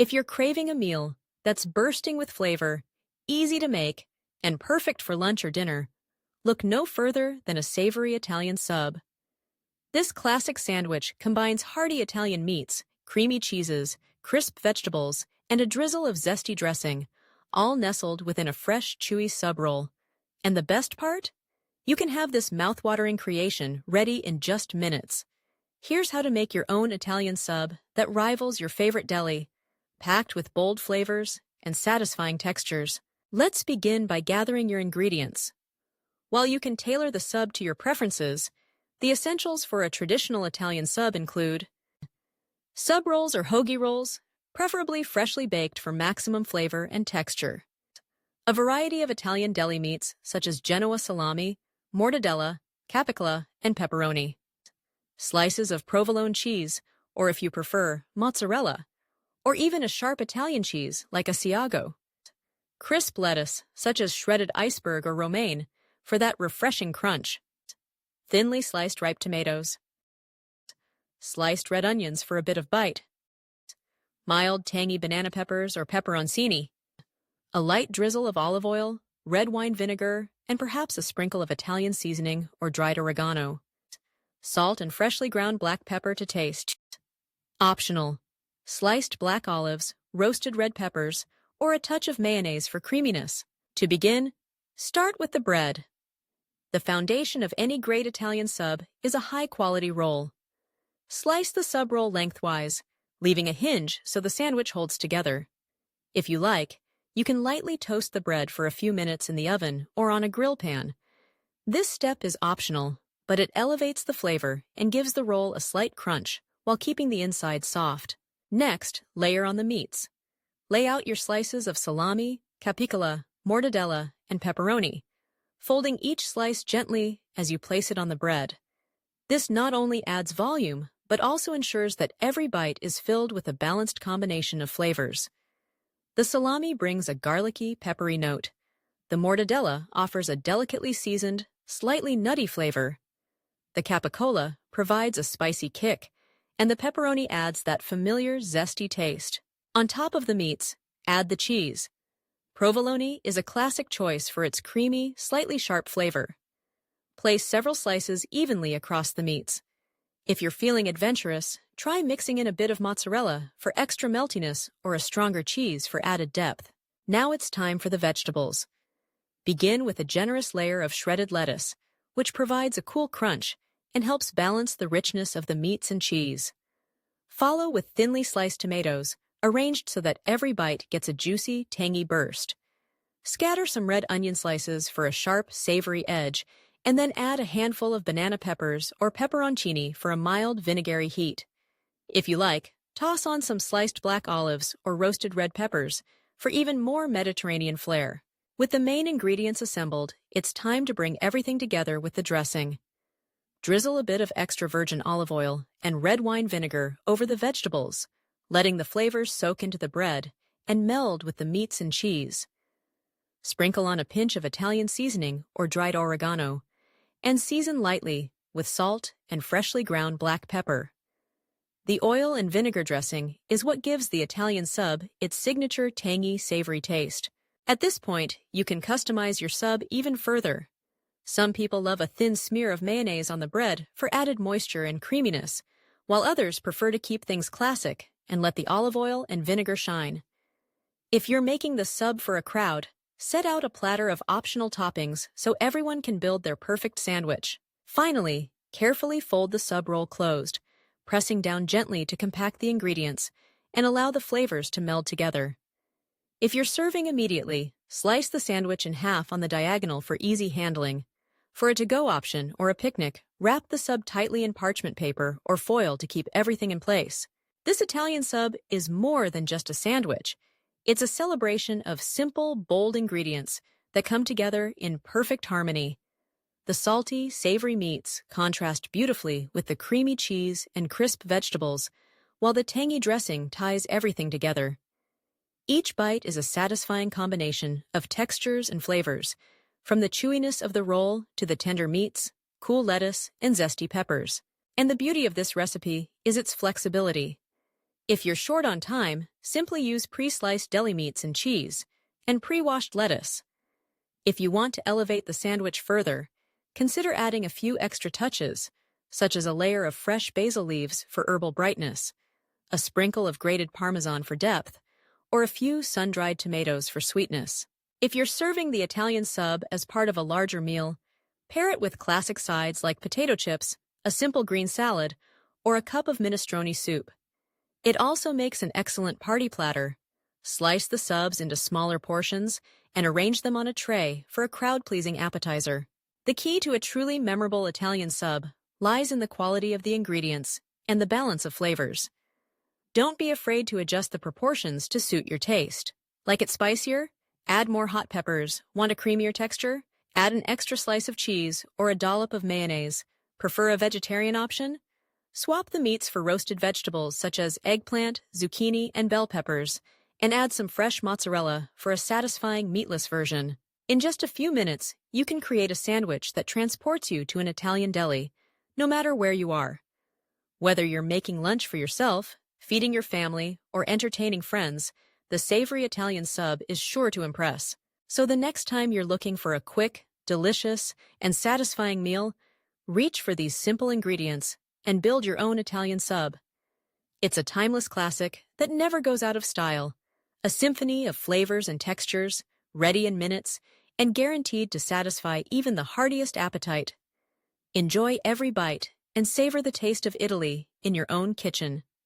If you're craving a meal that's bursting with flavor, easy to make, and perfect for lunch or dinner, look no further than a savory Italian sub. This classic sandwich combines hearty Italian meats, creamy cheeses, crisp vegetables, and a drizzle of zesty dressing, all nestled within a fresh, chewy sub roll. And the best part? You can have this mouthwatering creation ready in just minutes. Here's how to make your own Italian sub that rivals your favorite deli, packed with bold flavors and satisfying textures. Let's begin by gathering your ingredients. While you can tailor the sub to your preferences, the essentials for a traditional Italian sub include sub rolls or hoagie rolls, preferably freshly baked for maximum flavor and texture. A variety of Italian deli meats such as Genoa salami, mortadella, capicola, and pepperoni. Slices of provolone cheese, or if you prefer, mozzarella, or even a sharp Italian cheese like Asiago. Crisp lettuce, such as shredded iceberg or romaine, for that refreshing crunch. Thinly sliced ripe tomatoes. Sliced red onions for a bit of bite. Mild, tangy banana peppers or pepperoncini. A light drizzle of olive oil, red wine vinegar, and perhaps a sprinkle of Italian seasoning or dried oregano. Salt and freshly ground black pepper to taste. Optional. Sliced black olives, roasted red peppers, or a touch of mayonnaise for creaminess. To begin, start with the bread. The foundation of any great Italian sub is a high-quality roll. Slice the sub roll lengthwise, leaving a hinge so the sandwich holds together. If you like, you can lightly toast the bread for a few minutes in the oven or on a grill pan. This step is optional, but it elevates the flavor and gives the roll a slight crunch while keeping the inside soft. Next, layer on the meats. Lay out your slices of salami, capicola, mortadella, and pepperoni, folding each slice gently as you place it on the bread. This not only adds volume, but also ensures that every bite is filled with a balanced combination of flavors. The salami brings a garlicky, peppery note. The mortadella offers a delicately seasoned, slightly nutty flavor. The capicola provides a spicy kick, and the pepperoni adds that familiar, zesty taste. On top of the meats, add the cheese. Provolone is a classic choice for its creamy, slightly sharp flavor. Place several slices evenly across the meats. If you're feeling adventurous, try mixing in a bit of mozzarella for extra meltiness or a stronger cheese for added depth. Now it's time for the vegetables. Begin with a generous layer of shredded lettuce, which provides a cool crunch and helps balance the richness of the meats and cheese. Follow with thinly sliced tomatoes, arranged so that every bite gets a juicy, tangy burst. Scatter some red onion slices for a sharp, savory edge, and then add a handful of banana peppers or pepperoncini for a mild, vinegary heat. If you like, toss on some sliced black olives or roasted red peppers for even more Mediterranean flair. With the main ingredients assembled, it's time to bring everything together with the dressing. Drizzle a bit of extra virgin olive oil and red wine vinegar over the vegetables, letting the flavors soak into the bread and meld with the meats and cheese. Sprinkle on a pinch of Italian seasoning or dried oregano, and season lightly with salt and freshly ground black pepper. The oil and vinegar dressing is what gives the Italian sub its signature tangy, savory taste. At this point, you can customize your sub even further. Some people love a thin smear of mayonnaise on the bread for added moisture and creaminess, while others prefer to keep things classic and let the olive oil and vinegar shine. If you're making the sub for a crowd, set out a platter of optional toppings so everyone can build their perfect sandwich. Finally, carefully fold the sub roll closed, pressing down gently to compact the ingredients and allow the flavors to meld together. If you're serving immediately, slice the sandwich in half on the diagonal for easy handling. For a to-go option or a picnic, wrap the sub tightly in parchment paper or foil to keep everything in place. This Italian sub is more than just a sandwich. It's a celebration of simple, bold ingredients that come together in perfect harmony. The salty, savory meats contrast beautifully with the creamy cheese and crisp vegetables, while the tangy dressing ties everything together. Each bite is a satisfying combination of textures and flavors, from the chewiness of the roll to the tender meats, cool lettuce, and zesty peppers. And the beauty of this recipe is its flexibility. If you're short on time, simply use pre-sliced deli meats and cheese, and pre-washed lettuce. If you want to elevate the sandwich further, consider adding a few extra touches, such as a layer of fresh basil leaves for herbal brightness, a sprinkle of grated Parmesan for depth, or a few sun-dried tomatoes for sweetness. If you're serving the Italian sub as part of a larger meal, pair it with classic sides like potato chips, a simple green salad, or a cup of minestrone soup. It also makes an excellent party platter. Slice the subs into smaller portions and arrange them on a tray for a crowd-pleasing appetizer. The key to a truly memorable Italian sub lies in the quality of the ingredients and the balance of flavors. Don't be afraid to adjust the proportions to suit your taste. Like it spicier? Add more hot peppers. Want a creamier texture? Add an extra slice of cheese or a dollop of mayonnaise. Prefer a vegetarian option? Swap the meats for roasted vegetables such as eggplant, zucchini, and bell peppers, and add some fresh mozzarella for a satisfying meatless version. In just a few minutes, you can create a sandwich that transports you to an Italian deli, no matter where you are. Whether you're making lunch for yourself, feeding your family, or entertaining friends, the Savory Italian sub is sure to impress. So the next time you're looking for a quick, delicious, and satisfying meal, reach for these simple ingredients and build your own Italian sub. It's a timeless classic that never goes out of style, a symphony of flavors and textures, ready in minutes, and guaranteed to satisfy even the heartiest appetite. Enjoy every bite and savor the taste of Italy in your own kitchen.